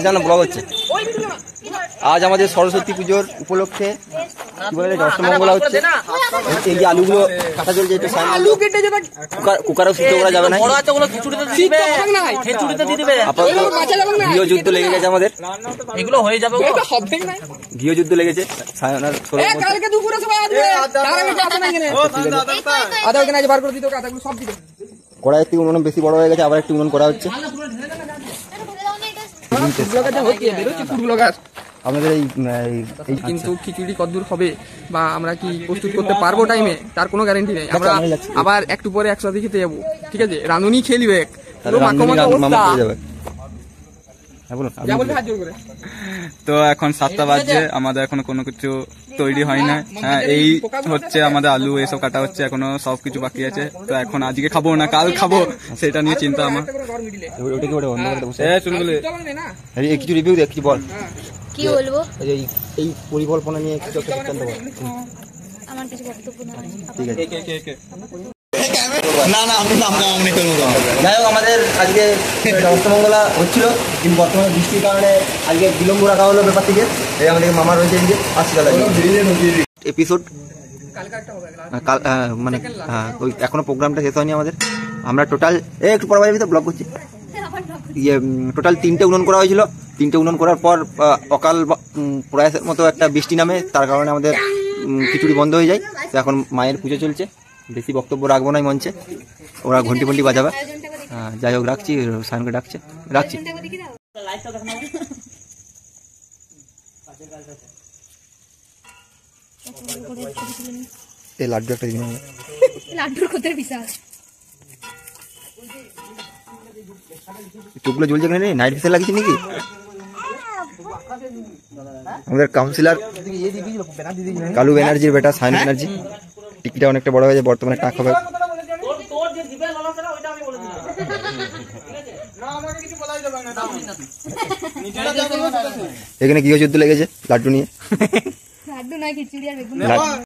জানো ব্লগ হচ্ছে। আজ আমাদের সরস্বতী পুজোর উপলক্ষে কি বলে অষ্টমঙ্গলা হচ্ছে। এই যে আলুগুলো কাটা চলছে, একটু কুকারও সিদ্ধ করা যাবে না, গৃহযুদ্ধ লেগে গেছে আমাদের, এগুলো হয়ে যাবে, গৃহযুদ্ধ লেগেছে। কড়াই থেকে উনুন বেশি বড় হয়ে গেছে, আবার একটু উনুন করা হচ্ছে। আমাদের এই কিন্তু খিচুড়ি কতদূর হবে বা আমরা কি প্রস্তুত করতে পারবো টাইমে তার কোনো গ্যারান্টি নেই। আমরা আবার একটু পরে একসাথে খেতে যাবো, ঠিক আছে? রাঁধুনি খেলিবে এক তো এখন 7টা বাজছে, আমাদের এখনো কোনো কিছু তৈরি হয় না। হ্যাঁ, এই হচ্ছে আমাদের আলু এসব কাটা হচ্ছে, এখনো সবকিছু বাকি আছে। তো এখন আজকে খাবো না কাল খাবো সেটা নিয়ে চিন্তা আমার। কিছু রিভিউ দেখ, কিছু বল, কি বলবো? এই পরিকল্পনা নিয়ে কিছু একটা সিদ্ধান্ত বল। আমার কিছু বক্তব্য না। ঠিক আছে, না আমি যাই হোক, আমাদের আজকে অষ্টমঙ্গলা হচ্ছিল, কিন্তু বর্তমানে বৃষ্টির কারণে আজকে বিলম্ব রাখা হলো ব্যাপার থেকে। এই আমাদের মামা রয়েছে যে এপিসোড কাল, মানে ওই এখনো প্রোগ্রামটা শেষ হয়নি আমাদের। আমরা টোটাল একটু পর বাজার ভিতরে ব্লগ করছি, টোটাল 3টে উনুন করা হয়েছিল। 3টে উনুন করার পর অকাল প্রয়াসের মতো একটা বৃষ্টি নামে, তার কারণে আমাদের খিচুড়ি বন্ধ হয়ে যায়। তো এখন মায়ের পুজো চলছে, বেশি বক্তব্য রাখবো না মঞ্চে, ওরা ঘন্টি ফন্টি বাজাবে। যাই হোক, রাখছি, সায়নকে রাখছি। এই লাড্ডু একটা দিন, লাড্ডুর কোথায় বিশাল চোখগুলো জ্বলছে কেন? নাইট ভিশন লাগিয়েছি নাকি? আমাদের কাউন্সিলর কালু ব্যানার্জির বেটা সায়ন ব্যানার্জি, টিকিটা অনেকটা বড় হয়েছে, বর্তমানে টাক হবে। এখানে গৃহযুদ্ধ লেগেছে লাড্ডু নিয়ে। লাড্ডু নয়, খিচুড়ি আর বেগুন।